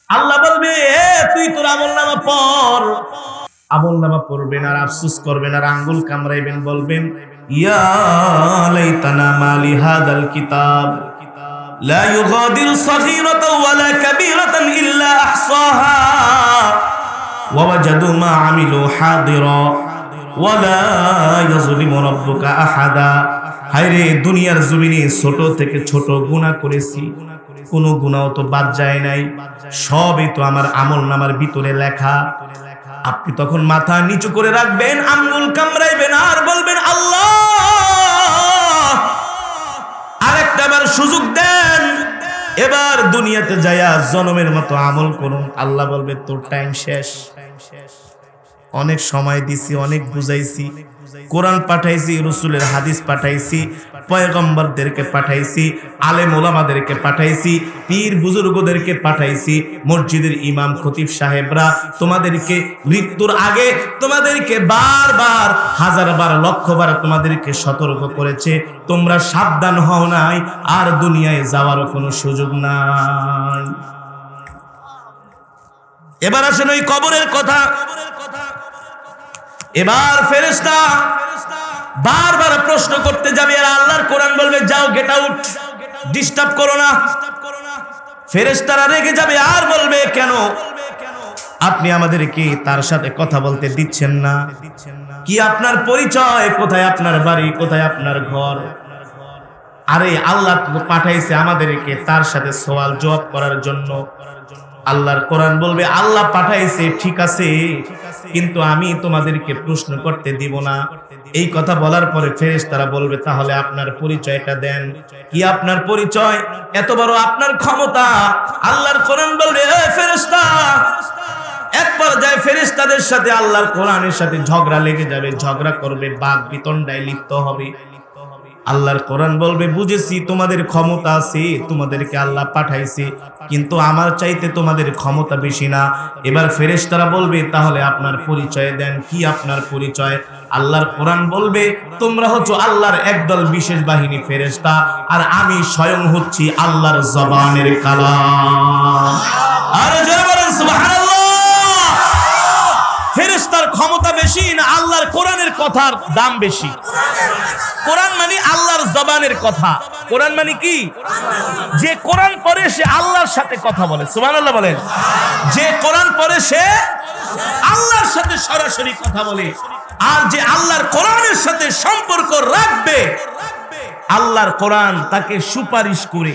আল্লাহ বলবে তুই তোর আমলনামা পড়। আমলনামা পড়বেন আর আফসোস করবেন আর আঙ্গুল কামড়াইবেন, বলবেন ইয়া লাইতানা মালি হাদাল কিতাব লা ইউগাদিরু সগীরাতান ওয়ালা কাবীরাতান ইল্লা আহসাহা ওয়া ওয়াজাদু মা আমিলু হাদিরা ওয়ালা ইয়াজলিমু রাব্বুকা আহাদা। হায়রে দুনিয়ার জমিনে ছোট থেকে ছোট গুনাহ করেছি, কোনো গুনাহ তো বাদ যায় নাই, সবই তো আমার আমলনামার ভিতরে লেখা। আপনি তখন মাথা নিচু করে রাখবেন, আঙ্গুল কামড়াইবেন আর বলবেন আল্লাহ আরেকটাবার সুযোগ দেন, এবার দুনিয়াতে যায়া জনমের মতো আমল করুন। আল্লাহ বলবে তোর টাইম শেষ। অনেক সময় দিছি, অনেক বুঝাইছি, কোরআন পাঠাইছি, রাসূলের হাদিস পাঠাইছি, পয়গম্বরদেরকে পাঠাইছি, আলেম ওলামাদেরকে পাঠাইছি, পীর বুজুর্গদেরকে পাঠাইছি, মসজিদের ইমাম খতিব সাহেবরা তোমাদেরকে মৃত্যুর আগে তোমাদেরকে বারবার হাজারবার লক্ষবার তোমাদেরকে সতর্ক করেছে, তোমরা সাবধান হও নাই, আর দুনিয়ায় যাওয়ার কোনো সুযোগ নাই। এবার আসেন ওই কবরের কথা। এবার ফেরেশতা বারবার প্রশ্ন করতে যাবে আর আল্লাহর কোরআন বলবে যাও গেট আউট, ডিস্টার্ব করো না। ফেরেশতারা রেগে যাবে আর বলবে কেন আপনি আমাদেরকে তার সাথে কথা বলতে দিচ্ছেন না? কি আপনার পরিচয়? কোথায় আপনার বাড়ি? কোথায় আপনার ঘর? আরে আল্লাহ পাঠাইছে আমাদেরকে তার সাথে সওয়াল জবাব করার জন্য। আল্লাহর কোরআন বলবে আল্লাহ পাঠাইছে ঠিক আছে, কিন্তু আমি তোমাদেরকে প্রশ্ন করতে দিব না। এই কথা বলার পরে ফেরেশতারা বলবে তাহলে আপনার পরিচয়টা দেন। কি আপনার পরিচয়? এত বড় আপনার ক্ষমতা। আল্লাহর কোরআন বলবে এই ফেরেশতা, এক পর্যায়ে ফেরেশতাদের সাথে আল্লাহর কোরআনের সাথে ঝগড়া লেগে যাবে, ঝগড়া করবে, বাক বিতণ্ডায় লিপ্ত হবে। আল্লাহর কোরআন বলবে বুঝেছি তোমাদের ক্ষমতা আছে, তোমাদেরকে আল্লাহ পাঠাইছে, কিন্তু আমার চাইতে তোমাদের ক্ষমতা বেশি না। এবার ফেরেশতারা বলবে তাহলে আপনার পরিচয় দেন। কি আপনার পরিচয়? আল্লাহর কোরআন বলবে তোমরা হচ্ছ আল্লাহর একদল বিশেষ বাহিনী ফেরেশতা, আর আমি স্বয়ং হচ্ছি আল্লাহর জবানের কালাম। আর জোরে বলেন সুবহানাল্লাহ। ফেরেশতার ক্ষমতা বেশি না আল্লাহর কোরআনের কথার দাম বেশি? কোরআন মানে আল্লাহর জবানের কথা। কোরআন মানে কি? যে কোরআন পড়ে সে আল্লাহর সাথে কথা বলে। সুবহানাল্লাহ বলেন। যে কোরআন পড়ে সে আল্লাহর সাথে সরাসরি কথা বলে, আর যে আল্লাহর কোরআনের সাথে সম্পর্ক রাখবে, আল্লাহর কোরআন তাকে সুপারিশ করে,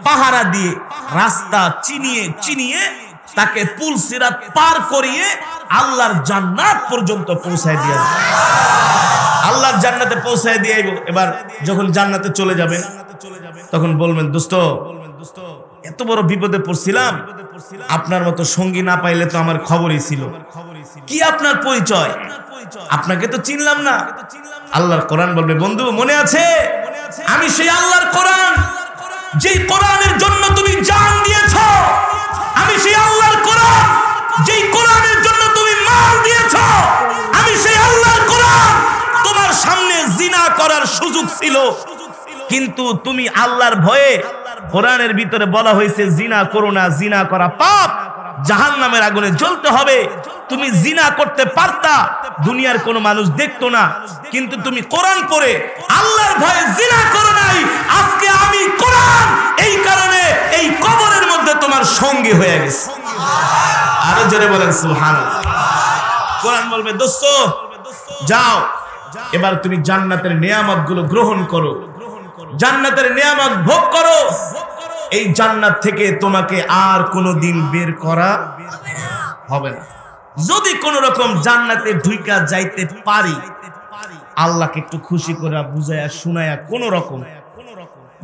পাহারা দিয়ে, রাস্তা চিনিয়ে চিনিয়ে তাকে পুল সিরাত পার করিয়ে আল্লাহর জান্নাত পর্যন্ত পৌঁছায় দিয়ে আল্লাহর জান্নাতে পৌঁছায় দিয়ে। এবার যখন জান্নাতে চলে যাবেন তখন বলবেন দোস্ত এত বড় বিপদে পড়ছিলাম, আপনার মতো সঙ্গী না পাইলে তো আমার খবরই ছিল। কি আপনার পরিচয়? আপনাকে তো চিনলাম না। আল্লাহর কোরআন বলবে বন্ধু মনে আছে আমি সেই আল্লাহর কোরআন, যেই কোরআনের জন্য তুমি জান দিয়েছো, আমি সেই আল্লাহর কোরআন যেই কোরআনের জন্য তুমি মাল দিয়েছো, আমি সেই আল্লাহর কোরআন তোমার সামনে জিনা করার সুযোগ ছিল, কিন্তু তুমি আল্লাহর ভয়ে, কোরআনের ভিতরে বলা হয়েছে জিনা করো না, জিনা করা পাপ, জাহান্নামের আগুনে জ্বলতে হবে, তুমি জিনা করতে পারতা, দুনিয়ার কোনো মানুষ দেখতো না, কিন্তু তুমি কোরআন পড়ে আল্লাহর ভয়ে জিনা করো নাই। আজকে আমি কোরআন এই কারণে এই কবরের মধ্যে তোমার সঙ্গী হয়ে গেছে। আরো জোরে বলেন সুবহানাল্লাহ। কোরআন বলবে দোস্ত যাও, এবার তুমি জান্নাতের নিয়ামত গুলো গ্রহণ করো, জান্নাতের নিয়ামত ভোগ করো। এই জান্নাত থেকে তোমাকে আর কোনোদিন বের করা হবে না। যদি কোন রকম জান্নাতে ঢুইকা যাইতে পারি, আল্লাহকে একটু খুশি করে বুঝায়া শুনায়া কোন রকম।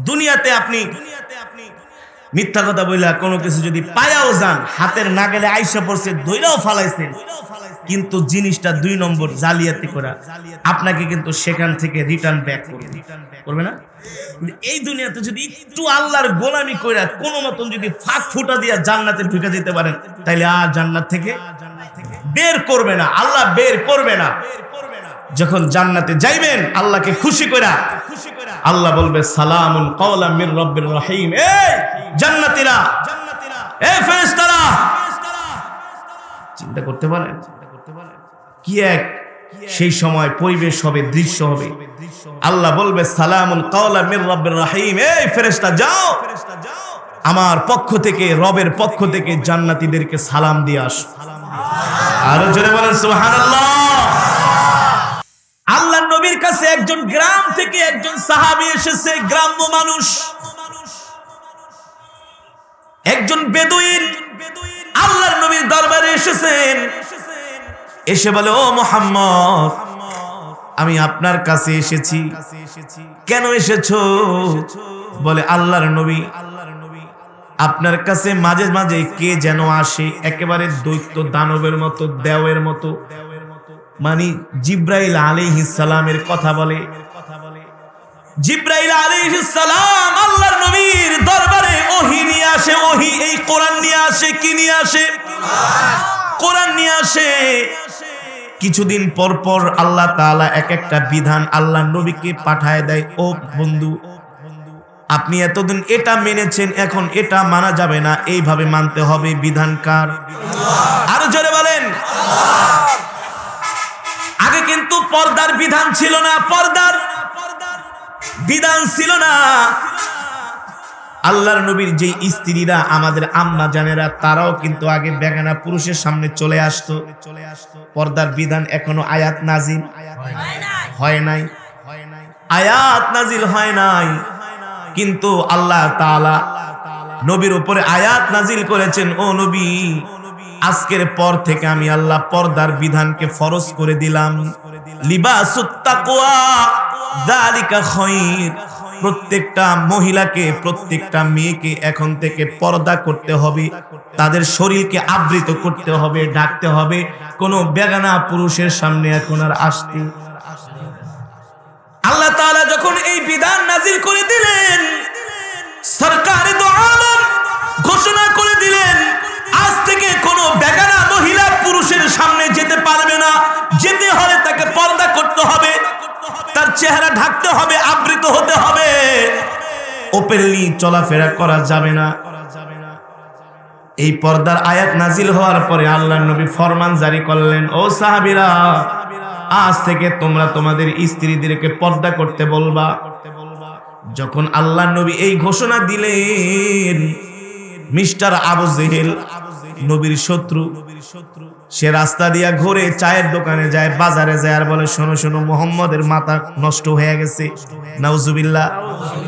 দুনিয়াতে আপনি মিথ্যা কথা বইলা কোনো কিছু যদি পায়াও যান, হাতের নাগালে আইসা পড়ছে, ধইরাও ফালাইছেন, কিন্তু জিনিসটা 2 নম্বর জালিয়াতি করা, আপনাকে কিন্তু সেখান থেকে রিটার্ন ব্যাক করবে না। এই দুনিয়াতে যদি একটু আল্লাহর গোলামি কইরা কোনো মতন যদি ফাঁক ফুটা দিয়া জান্নাতে ঢুকে যেতে পারেন, তাইলে আর জান্নাত থেকে বের করবে না, আল্লাহ বের করবে না। যখন জান্নাতে যাইবেন আল্লাহকে খুশি কইরা, আল্লাহ বলবে সালামুন কাওলাম মির রাব্বির রহিম। এই জান্নাতীরা এ ফেরেশতারা, চিন্তা করতে পারেন কি এক সেই সময় পরিবেশ হবে, দৃশ্য হবে। আল্লাহ বলবে সালামুন কাওলাম মির রাব্বির রহিম, এই ফেরেশতা যাও, আমার পক্ষ থেকে, রবের পক্ষ থেকে জান্নাতীদেরকে সালাম দিয়ে আসো। আরো জোরে বলেন সুবহানাল্লাহ। আল্লাহর নবীর কাছে একজন গ্রাম থেকে একজন সাহাবী এসেছে, গ্রাম্য মানুষ, একজন বেদুইন আল্লাহর নবীর দরবারে এসেছেন। এসে বলে, ও মুহাম্মদ, আমি আপনার কাছে এসেছি। কেন এসেছো? বলে, আল্লাহর নবী, আপনার কাছে মাঝে মাঝে কে যেন আসে, একেবারে দৈত্য দানবের মতো, দেওয়ের মতো, মানে জিব্রাইল আলাইহিস সালামের কথা বলে। জিব্রাইল আলাইহিস সালাম আল্লাহর নবীর দরবারে ওহী নিয়ে আসে, ওহী, এই কোরআন নিয়ে আসে। কি নিয়ে আসে? কোরআন নিয়ে আসে। কিছুদিন পর পর আল্লাহ তাআলা এক একটা বিধান আল্লাহর নবীকে পাঠায় দেয়। ও বন্ধু, আপনি এতদিন এটা মেনেছেন, এখন এটা মানা যাবে না, এইভাবে মানতে হবে। বিধানকার আরো জোরে বলেন। আগে কিন্তু পর্দার বিধান ছিল না, পর্দার বিধান ছিল না। আল্লাহর নবীর যে স্ত্রীরা, আমাদের আম্মা জানেরা, তারাও কিন্তু আগে বেগানা পুরুষের সামনে চলে আসতো। পর্দার বিধান এখনো আয়াত নাজিল হয় নাই, আয়াত নাজিল হয় নাই। কিন্তু আল্লাহ তাআলা নবীর উপরে আয়াত নাজিল করেছেন, ও নবী, আজকের পর থেকে আমি আল্লাহ পর্দার বিধানকে ফরজ করে দিলাম। লিবাসুত তাকওয়া যালিকা খায়র। প্রত্যেকটা মহিলাকে, প্রত্যেকটা মেয়েকে এখন থেকে পর্দা করতে হবে, তাদের শরীরকে আবৃত করতে হবে, ঢাকতে হবে। কোনো বেগানা পুরুষের সামনে এখন আর আসতে। আল্লাহ তাআলা যখন এই বিধান নাজিল করে দিলেন, সরকারে দো আলম ঘোষণা করে দিলেন, আজ থেকে কোনো বেগানা মহিলা পুরুষের সামনে যেতে পারবে না। যেতে হলে তাকে পর্দা করতে হবে, তার চেহারা ঢাকতে হবে, আবৃত হতে হবে, ওপেনলি চলাফেরা করা যাবে না। এই পর্দার আয়াত নাজিল হওয়ার পরে আল্লাহর নবী ফরমান জারি করলেন, ও সাহাবীরা, আজ থেকে তোমরা তোমাদের স্ত্রীদেরকে পর্দা করতে বলবা। যখন আল্লাহর নবী এই ঘোষণা দিলেন, মিস্টার আবু জেহেল, নবীর শত্রু, সে রাস্তা দিয়া ঘুরে চায়ের দোকানে যায়, বাজারে যায়, আর বলে, শোনো শোনো, মুহাম্মদের মাথা নষ্ট হয়ে গেছে, নাউজুবিল্লাহ।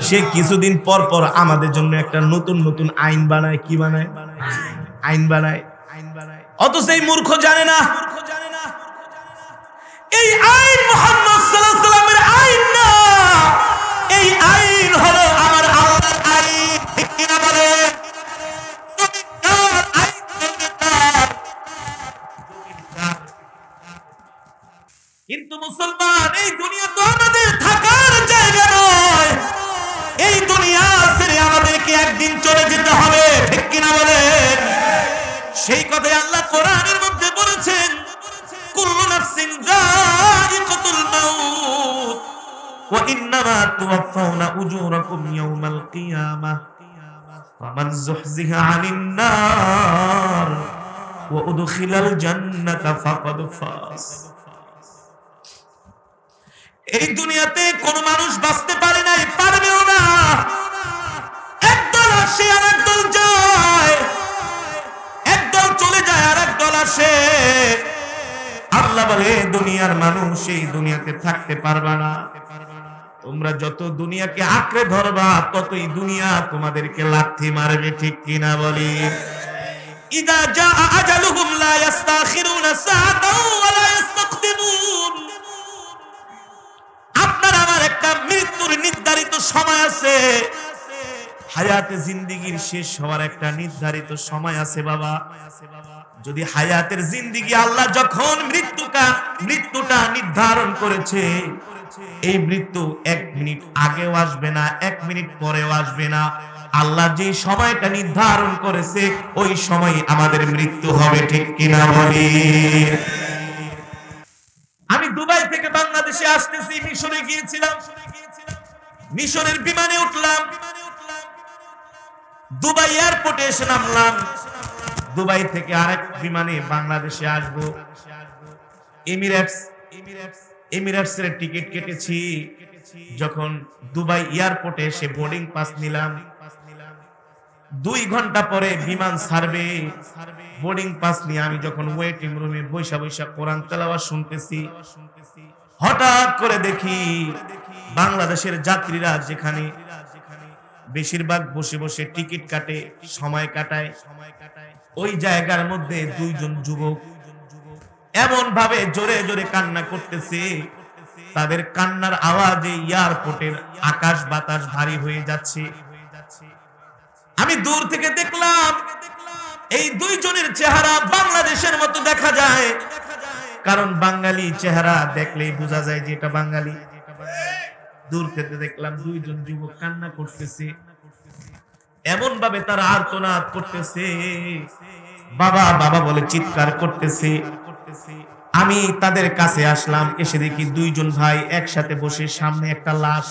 সে কিছুদিন পর পর আমাদের জন্য একটা নতুন নতুন আইন বানায়। কি বানায়? আইন বানায়। অথচ এই মূর্খ জানে না, এই আইন মুহাম্মদ সাল্লাল্লাহু আলাইহি ওয়াসাল্লামের আইন না, এই আইন হলো আমার আল্লাহর আইন। ঠিক কি না বলে? কিন্তু মুসলমান, এই দুনিয়া তো আমাদের থাকার জায়গা নয়। এই দুনিয়া ছেড়ে আমাদেরকে একদিন চলে যেতে হবে। ঠিক কি না বলেন? সেই কথাই আল্লাহ কোরআনের মধ্যে বলেছেন, কুল্লু নাফসিন যায়িকাতুল মাউত ওয়া ইন্নামা তুওয়াফাউনা উজুরাকুম ইয়াওমাল কিয়ামাহ ফামান যুহজিহা আনিন নার ওয়া উদখিলাল জান্নাতা ফাকাদ ফাজ। এই দুনিয়াতে কোন মানুষ বাঁচতে পারে নাই, পারবেও না। একদল আসে আর একদল যায়, একদল চলে যায় আর একদল আসে। আল্লাহ বলে, দুনিয়ার মানুষ এই দুনিয়াতে থাকতে পারবা না। তোমরা যত দুনিয়াকে আঁকড়ে ধরবা, ততই দুনিয়া তোমাদেরকে লাথি মারবে। ঠিক কিনা বলি? ইদা জা আজালুহুম লা ইস্তাখিরুনা সাআতাও ওয়া লা ইস্তাকদিমুন। আপনার আমার একটা মৃত্যুর নির্ধারিত সময় আছে, হায়াতে জিন্দেগির শেষ হওয়ার একটা নির্ধারিত সময় আছে বাবা। যদি হায়াতের জিন্দেগি আল্লাহ যখন মৃত্যুটা নির্ধারণ করেছে, এই মৃত্যু 1 মিনিট আগেও আসবে না, 1 মিনিট পরেও আসবে না। আল্লাহ যে সময়টা নির্ধারণ করেছে, ওই সময় আমাদের মৃত্যু হবে। ঠিক কিনা বলি? আমি দুবাই থেকে বাংলাদেশে আসতেছি, মিশরে গিয়েছিলাম, মিশরের বিমানে উঠলাম। দুবাই এয়ারপোর্টে এসে নামলাম। দুবাই থেকে আরেক বিমানে বাংলাদেশে আসবো। এমিরেটসের টিকিট কেটেছি। যখন দুবাই এয়ারপোর্টে এসে বোর্ডিং পাস নিলাম, 2 ঘন্টা পরে বিমান ছাড়বে। বোর্ডিং পাস নিয়ে আমি যখন ওয়েটিং রুমে বৈশা বৈশা কোরআন তেলাওয়াত শুনতেছি, হঠাৎ করে দেখি বাংলাদেশের যাত্রীরা যেখানে বেশিরভাগ বসে বসে টিকিট কাটে, সময় কাটায়, ওই জায়গার মধ্যে 2 জন যুবক এমন ভাবে জোরে জোরে কান্না করতেছে, তাদের কান্নার আওয়াজে এয়ারপোর্টের আকাশ বাতাস ভারী হয়ে যাচ্ছে। আমি দূর থেকে দেখলাম এই 2 জনের চেহারা বাংলাদেশের মতো দেখা যায়, কারণ বাঙালি চেহারা দেখলেই বোঝা যায় যে এটা বাঙালি। দূর থেকে দেখলাম 2 জন যুবক কান্না করতেছে, এমন ভাবে তারা আর্তনাদ করতেছে, বাবা বাবা বলে চিৎকার করতেছে। আমি তাদের কাছে আসলাম, এসে দেখি 2 জন ভাই একসাথে বসে, সামনে একটা লাশ,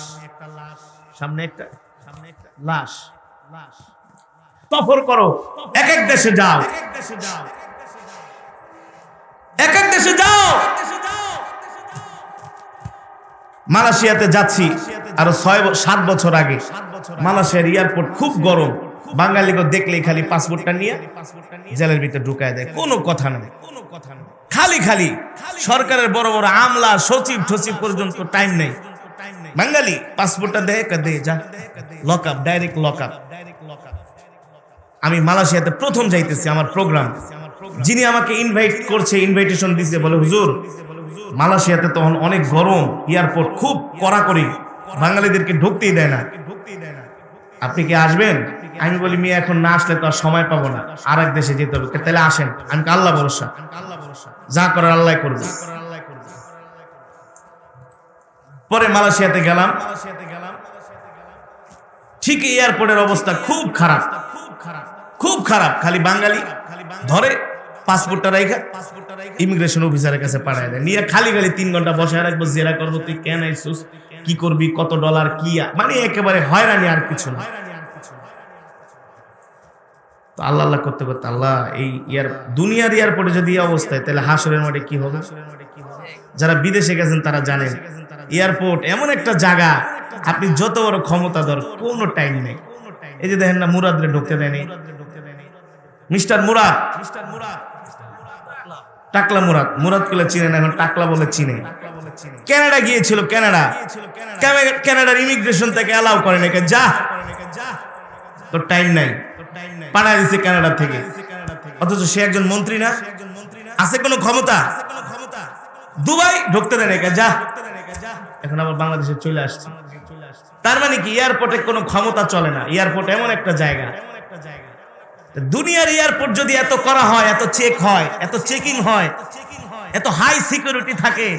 সফর করো, এক এক দেশে যাও, এক এক দেশে যাও। মালয়েশিয়াতে যাচ্ছি আরো 6-7 বছর আগে। মালয়েশিয়ার এয়ারপোর্ট খুব গরম, বাঙালিকে দেখলেই খালি পাসপোর্টটা নিয়ে জেলের ভিতরে ঢুকায় দেয়, কোনো কথা নেই, খালি খালি সরকারের বড় বড় আমলা সচিব সচিব পর্যন্ত টাইম নেই। বাঙালি পাসপোর্টটা দেয় যা, lock up, direct lock up. আমি মালয়েশিয়াতে প্রথম যাইতেছি, আমার প্রোগ্রাম, যিনি আমাকে ইনভাইট করছে, ইনভাইটেশন দিছে, বলে হুজুর মালয়েশিয়াতে তখন অনেক গরম, এয়ারপোর্ট খুব কড়াকড়ি, বাঙালিদেরকে ঢুকতেই দেয় না, আপনি কি আসবেন? আমি বলি মিয়া এখন না আসলে তো আর সময় পাবো না, আর এক দেশে যেতে হবে। তাহলে আসেন। আমি আল্লাহ ভরসা, যা করার আল্লাহ করবে। পরে মালয়েশিয়াতে গেলাম, ঠিক এয়ারপোর্টের অবস্থা খুব খারাপ, খুব খারাপ। খালি বাঙালি ধরে পাসপোর্টটা রাইখা ইমিগ্রেশন অফিসারের কাছে পাঠায় দেয়, নিয়ে খালি খালি 3 ঘন্টা বসায় রাখবো, জেরা করবো, তুই কেন আইসুস, কি করবি, কত ডলার, কি, মানে একেবারে হয়রানি, আর কিছু না। তো আল্লাহ আল্লাহ করতে করতে আল্লাহ, এই দুনিয়ার এয়ারপোর্টে যদি এই অবস্থায়, তাহলে হাসরের মাঠে কি হবে? যারা বিদেশে গেছেন তারা জানেন, এয়ারপোর্ট এমন একটা জায়গা, আপনি যত বড় ক্ষমতাধর, কোনো টাইম নেই। এই যে দেখেন না, মুরাদরে ঢুকতে দেয়নি, মিস্টার মুরাদ, টাকলা মুরাদ, মুরাদ বলে চিনে না, এখন টাকলা বলে চিনে। কানাডা গিয়েছিল, কানাডার ইমিগ্রেশন থেকে অ্যালাউ করে না, যা তোর টাইম নাই, পাঠায় দিচ্ছে কানাডা থেকে। অথচ সে একজন মন্ত্রী না, আছে কোনো ক্ষমতা? দুবাই ঢুকতে দেয় না, যা। এখন আবার বাংলাদেশে চলে আসছে। তার মানে কি, এয়ারপোর্টে কোনো ক্ষমতা চলে না। এয়ারপোর্ট এমন একটা জায়গা, দুনিয়ার এয়ারপোর্ট যদি এত করা হয়, এত চেক হয়, এত চেকিং হয়, এত হাই সিকিউরিটি থাকে,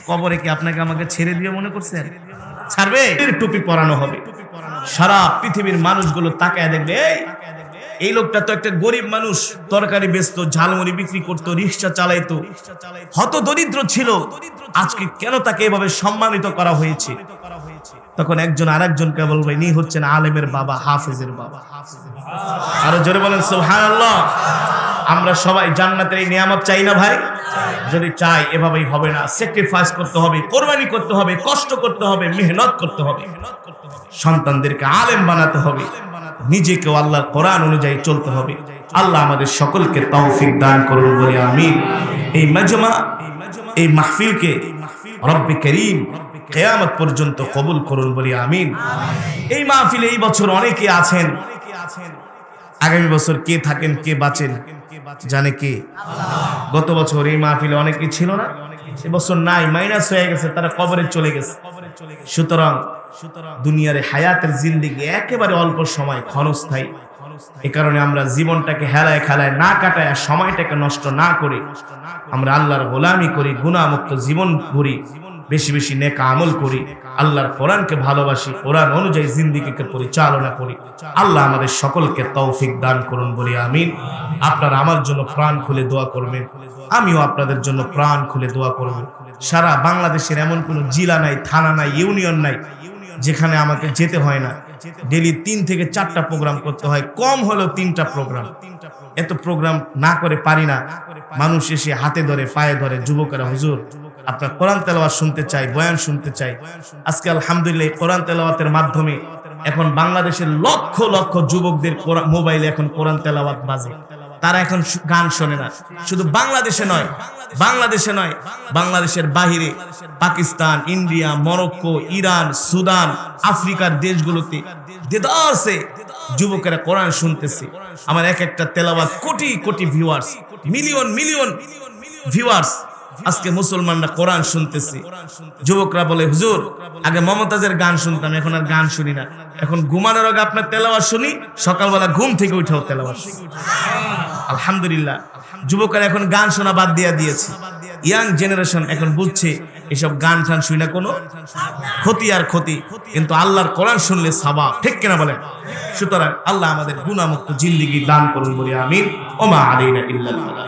কবরে কি আপনাকে আমাকে ছেড়ে দিয়ে মনে করছেন? ছাড়বে? টুপি পরানো হবে, সারা পৃথিবীর মানুষগুলো তাকায় দেখবে, এই লোকটা তো একটা গরিব মানুষ, তরকারি বেচতো, ঝালমুড়ি বিক্রি করতো, রিক্সা চালাইতো, হত দরিদ্র ছিল, আজকে কেন তাকে এভাবে সম্মানিত করা হয়েছে? তখন একজন আরেকজনকে বলবে, ইনি হচ্ছেন আলেমের বাবা, হাফেজের বাবা। আরো জোরে বলেন সুবহানাল্লাহ। আমরা সবাই জান্নাতের এই নিয়ামত চাই না ভাই? যদি চাই, এভাবেই হবে না, স্যাক্রিফাইস করতে হবে, কোরবানি করতে হবে, কষ্ট করতে হবে, মেহনত করতে হবে, সন্তানদেরকে আলেম বানাতে হবে, নিজেকেও আল্লাহর কোরআন অনুযায়ী চলতে হবে। আল্লাহ আমাদের সকলকে তৌফিক দান করুন বলে আমিন। এই মাজমা, এই মাহফিলকে রব্বে করিম কিয়ামত পর্যন্ত কবুল করুন বলে আমিন। এই মাহফিলে এই বছর অনেকে আছেন, আগামী বছর কে থাকেন, কে বাঁচেন জানে কে? গত বছর এই মাহফিলে অনেকে ছিল না, এবছর নাই, মাইনাস হয়ে গেছে, তারা কবরে চলে গেছে। সুতরাং দুনিয়ার হায়াতের জিন্দেগি একেবারে অল্প সময়, ক্ষণস্থায়ী। এই কারণে আমরা জীবনটাকে হেলায় খেলায় না কাটায়, সময়টাকে নষ্ট না করে আমরা আল্লাহর গোলামি করি, গুনাহমুক্ত জীবন গড়ি, বেশি বেশি নেক আমল করি, আল্লাহর কোরআনকে ভালোবাসি, কোরআন অনুযায়ী জিন্দেগিকে পরিচালনা করি। আল্লাহ আমাদের সকলকে তৌফিক দান করুন বলি আমিন। আপনারা আমার জন্য প্রাণ খুলে দোয়া করবেন, আমিও আপনাদের জন্য প্রাণ খুলে দোয়া করব। সারা বাংলাদেশের এমন কোনো জেলা নাই, থানা নাই, ইউনিয়ন নাই যেখানে আমাকে যেতে হয় না, ডেলি 3 থেকে 4টা প্রোগ্রাম করতে হয়, কম হলেও 3টা প্রোগ্রাম। এত প্রোগ্রাম না করে পারি না। মানুষ এসে হাতে ধরে পায়ে ধরে, যুবকেরা, হুজুর আপনার কোরআন তেলাওয়াত শুনতে চাই, বয়ান শুনতে চাই। আজকে আলহামদুলিল্লাহ কোরআন তেলাওয়াতের মাধ্যমে এখন বাংলাদেশের লক্ষ লক্ষ যুবকদের মোবাইলে এখন কোরআন তেলাওয়াত বাজে। তারা এখন গান শোনে না। শুধু বাংলাদেশে নয়, বাংলাদেশের বাহিরে Pakistan, India, Morocco, Iran, Sudan, আফ্রিকার দেশগুলোতে দেদারসে যুবকেরা কোরআন শুনতেছে। আমার এক একটা তেলাওয়াত crore crore viewers, million million viewers. আজকে মুসলমানরা কোরআন শুনতেছে। যুবকরা বলে, হুজুর আগে মমতাজের গান শুনতাম, এখন আর গান শুনি না। এখন ঘুমানোর আগে আপনার তেলাওয়াত শুনি, সকালবেলা ঘুম থেকে উঠেও তেলাওয়াত শুনি। আলহামদুলিল্লাহ, যুবকরা এখন গান শোনা বাদ দিয়ে দিয়েছে। ইয়াং জেনারেশন এখন বুঝছে এসব গান টান শুই না কোনো ক্ষতি আর ক্ষতি, কিন্তু আল্লাহর কোরআন শুনলে সাওয়াব। ঠিক কিনা বলেন? সুতরাং আল্লাহ আমাদের গুনাহমুক্ত জিন্দেগি দান করুন বলি আমিন। ওমা আলাইনা ইল্লাল বালাগ।